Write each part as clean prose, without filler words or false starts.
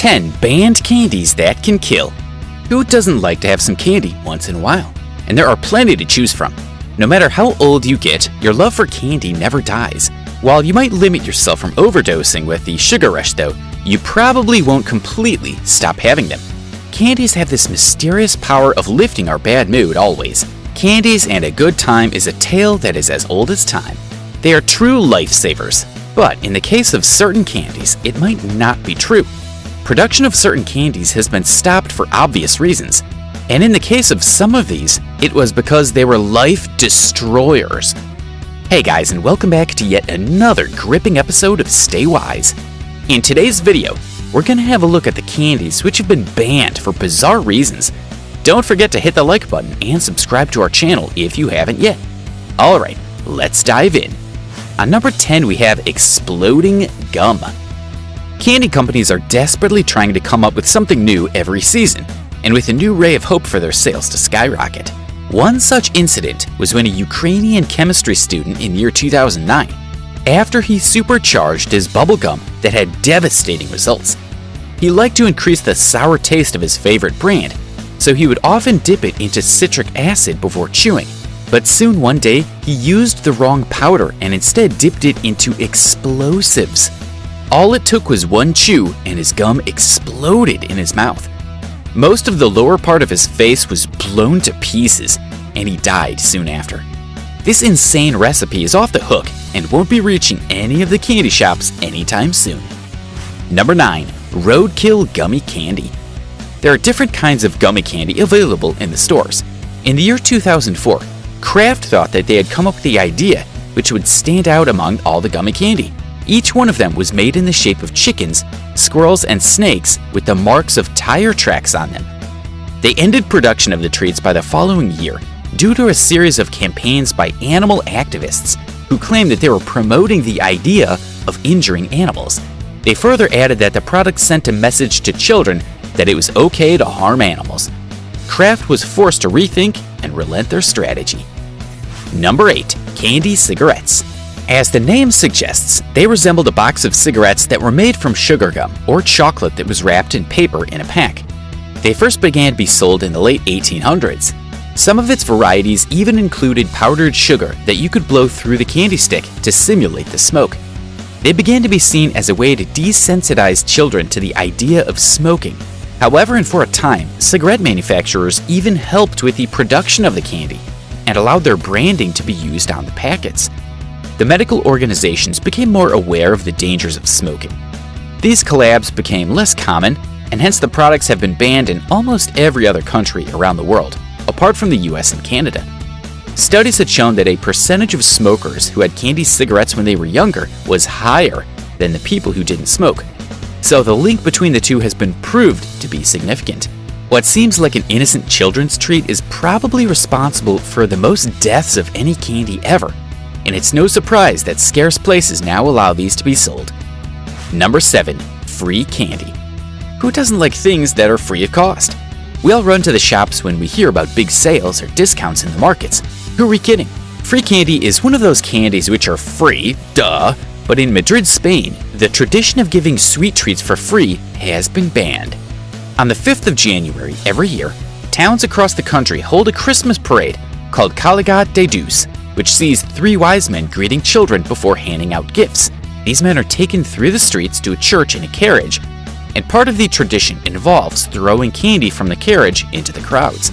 10 Banned Candies That Can Kill. Who doesn't like to have some candy once in a while? And there are plenty to choose from. No matter how old you get, your love for candy never dies. While you might limit yourself from overdosing with the sugar rush though, you probably won't completely stop having them. Candies have this mysterious power of lifting our bad mood always. Candies and a good time is a tale that is as old as time. They are true lifesavers. But in the case of certain candies, it might not be true. Production of certain candies has been stopped for obvious reasons. And in the case of some of these, it was because they were life destroyers. Hey guys, and welcome back to yet another gripping episode of Stay Wise. In today's video, we're going to have a look at the candies which have been banned for bizarre reasons. Don't forget to hit the like button and subscribe to our channel if you haven't yet. Alright, let's dive in. On number 10 we have exploding gum. Candy companies are desperately trying to come up with something new every season, and with a new ray of hope for their sales to skyrocket. One such incident was when a Ukrainian chemistry student in year 2009, after he supercharged his bubblegum that had devastating results. He liked to increase the sour taste of his favorite brand, so he would often dip it into citric acid before chewing. But soon one day, he used the wrong powder and instead dipped it into explosives. All it took was one chew and his gum exploded in his mouth. Most of the lower part of his face was blown to pieces, and he died soon after. This insane recipe is off the hook and won't be reaching any of the candy shops anytime soon. Number 9. Roadkill Gummy Candy. There are different kinds of gummy candy available in the stores. In the year 2004, Kraft thought that they had come up with the idea which would stand out among all the gummy candy. Each one of them was made in the shape of chickens, squirrels, and snakes with the marks of tire tracks on them. They ended production of the treats by the following year due to a series of campaigns by animal activists who claimed that they were promoting the idea of injuring animals. They further added that the product sent a message to children that it was okay to harm animals. Kraft was forced to rethink and relent their strategy. Number 8. Candy Cigarettes. As the name suggests, they resembled a box of cigarettes that were made from sugar gum or chocolate that was wrapped in paper in a pack. They first began to be sold in the late 1800s. Some of its varieties even included powdered sugar that you could blow through the candy stick to simulate the smoke. They began to be seen as a way to desensitize children to the idea of smoking. However, and for a time, cigarette manufacturers even helped with the production of the candy and allowed their branding to be used on the packets. The medical organizations became more aware of the dangers of smoking. These collabs became less common, and hence the products have been banned in almost every other country around the world, apart from the US and Canada. Studies had shown that a percentage of smokers who had candy cigarettes when they were younger was higher than the people who didn't smoke. So the link between the two has been proved to be significant. What seems like an innocent children's treat is probably responsible for the most deaths of any candy ever. And it's no surprise that scarce places now allow these to be sold. Number 7. Free candy. Who doesn't like things that are free of cost? We all run to the shops when we hear about big sales or discounts in the markets. Who are we kidding? Free candy is one of those candies which are free, duh, but in Madrid, Spain, the tradition of giving sweet treats for free has been banned. On the 5th of January every year, towns across the country hold a Christmas parade called Caligad de Deus, which sees 3 wise men greeting children before handing out gifts. These men are taken through the streets to a church in a carriage, and part of the tradition involves throwing candy from the carriage into the crowds.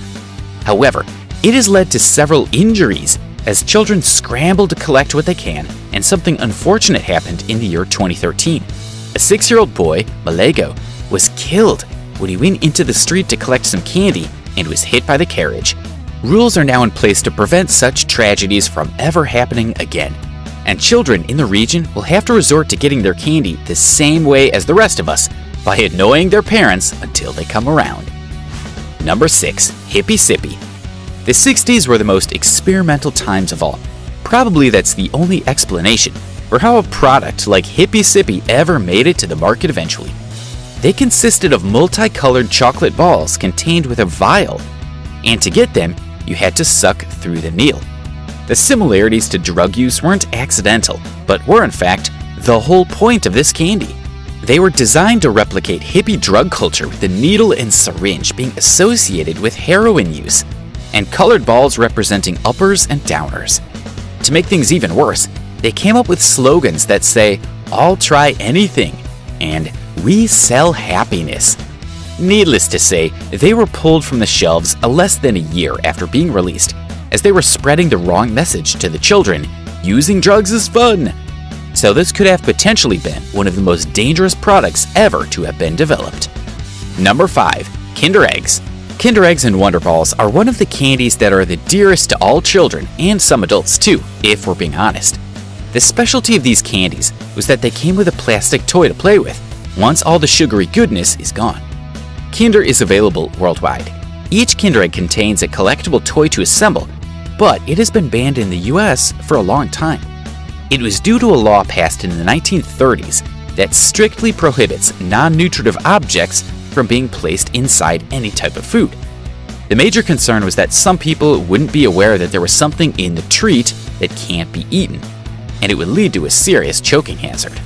However, it has led to several injuries as children scramble to collect what they can, and something unfortunate happened in the year 2013. A 6-year-old boy, Malago, was killed when he went into the street to collect some candy and was hit by the carriage. Rules are now in place to prevent such tragedies from ever happening again, and children in the region will have to resort to getting their candy the same way as the rest of us, by annoying their parents until they come around. Number 6. Hippie Sippy. The 60s were the most experimental times of all. Probably that's the only explanation for how a product like Hippie Sippy ever made it to the market eventually. They consisted of multicolored chocolate balls contained with a vial, and to get them, you had to suck through the needle. The similarities to drug use weren't accidental, but were in fact the whole point of this candy. They were designed to replicate hippie drug culture, with the needle and syringe being associated with heroin use, and colored balls representing uppers and downers. To make things even worse, they came up with slogans that say, "I'll try anything," and "We sell happiness." Needless to say, they were pulled from the shelves less than a year after being released, as they were spreading the wrong message to the children: using drugs is fun. So this could have potentially been one of the most dangerous products ever to have been developed. Number 5. Kinder Eggs. Kinder Eggs and Wonder Balls are one of the candies that are the dearest to all children, and some adults too, if we're being honest. The specialty of these candies was that they came with a plastic toy to play with, once all the sugary goodness is gone. Kinder is available worldwide. Each Kinder Egg contains a collectible toy to assemble, but it has been banned in the US for a long time. It was due to a law passed in the 1930s that strictly prohibits non-nutritive objects from being placed inside any type of food. The major concern was that some people wouldn't be aware that there was something in the treat that can't be eaten, and it would lead to a serious choking hazard.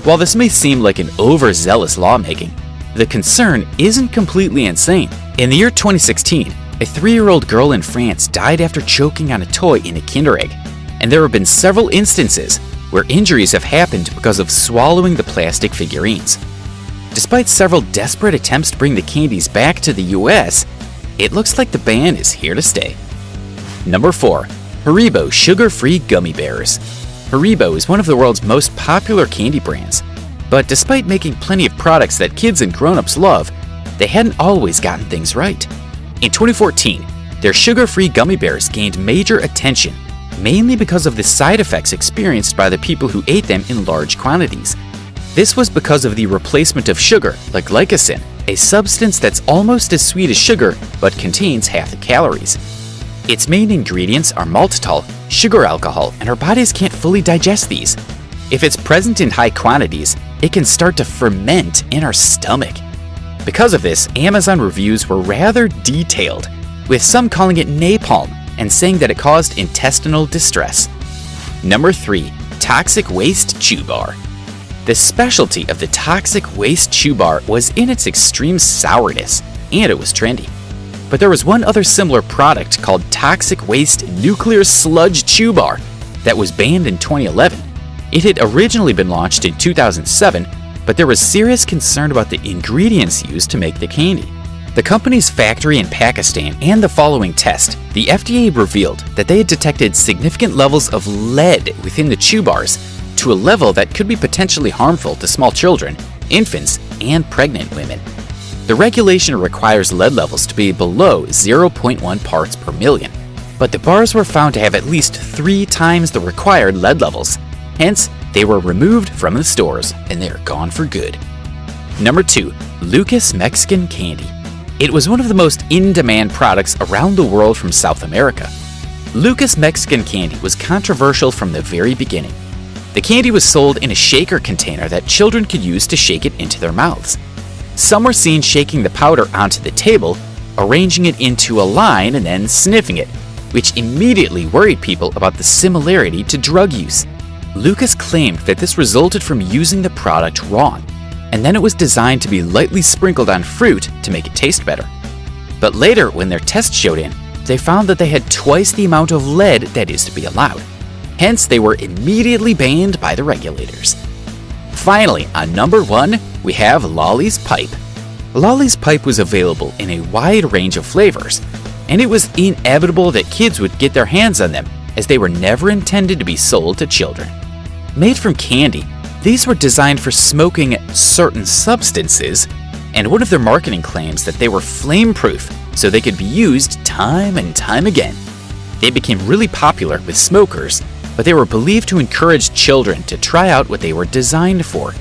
While this may seem like an overzealous lawmaking, the concern isn't completely insane. In the year 2016, a 3-year-old girl in France died after choking on a toy in a Kinder Egg, and there have been several instances where injuries have happened because of swallowing the plastic figurines. Despite several desperate attempts to bring the candies back to the US, it looks like the ban is here to stay. Number 4. Haribo Sugar-Free Gummy Bears. Haribo is one of the world's most popular candy brands, but despite making plenty of products that kids and grown-ups love, they hadn't always gotten things right. In 2014, their sugar-free gummy bears gained major attention, mainly because of the side effects experienced by the people who ate them in large quantities. This was because of the replacement of sugar, like glycosine, a substance that's almost as sweet as sugar but contains half the calories. Its main ingredients are maltitol, sugar alcohol, and our bodies can't fully digest these. If it's present in high quantities, it can start to ferment in our stomach. Because of this, Amazon reviews were rather detailed, with some calling it napalm and saying that it caused intestinal distress. Number 3. Toxic Waste Chew Bar. The specialty of the Toxic Waste Chew Bar was in its extreme sourness, and it was trendy. But there was one other similar product called Toxic Waste Nuclear Sludge Chew Bar that was banned in 2011. It had originally been launched in 2007, but there was serious concern about the ingredients used to make the candy. The company's factory in Pakistan and the following test, the FDA revealed that they had detected significant levels of lead within the chew bars, to a level that could be potentially harmful to small children, infants, and pregnant women. The regulation requires lead levels to be below 0.1 parts per million, but the bars were found to have at least 3 times the required lead levels. Hence, they were removed from the stores, and they are gone for good. Number 2. Lucas Mexican Candy. It was one of the most in-demand products around the world from South America. Lucas Mexican Candy was controversial from the very beginning. The candy was sold in a shaker container that children could use to shake it into their mouths. Some were seen shaking the powder onto the table, arranging it into a line, and then sniffing it, which immediately worried people about the similarity to drug use. Lucas claimed that this resulted from using the product wrong, and then it was designed to be lightly sprinkled on fruit to make it taste better. But later, when their test showed in, they found that they had twice the amount of lead that is to be allowed. Hence, they were immediately banned by the regulators. Finally, on number 1, we have Lolli's Pipe. Lolli's Pipe was available in a wide range of flavors, and it was inevitable that kids would get their hands on them, as they were never intended to be sold to children. Made from candy, these were designed for smoking certain substances, and one of their marketing claims that they were flame-proof, so they could be used time and time again. They became really popular with smokers, but they were believed to encourage children to try out what they were designed for,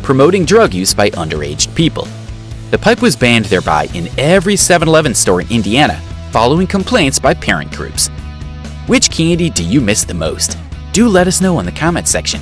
promoting drug use by underage people. The pipe was banned thereby in every 7-Eleven store in Indiana, following complaints by parent groups. Which candy do you miss the most? Do let us know in the comment section.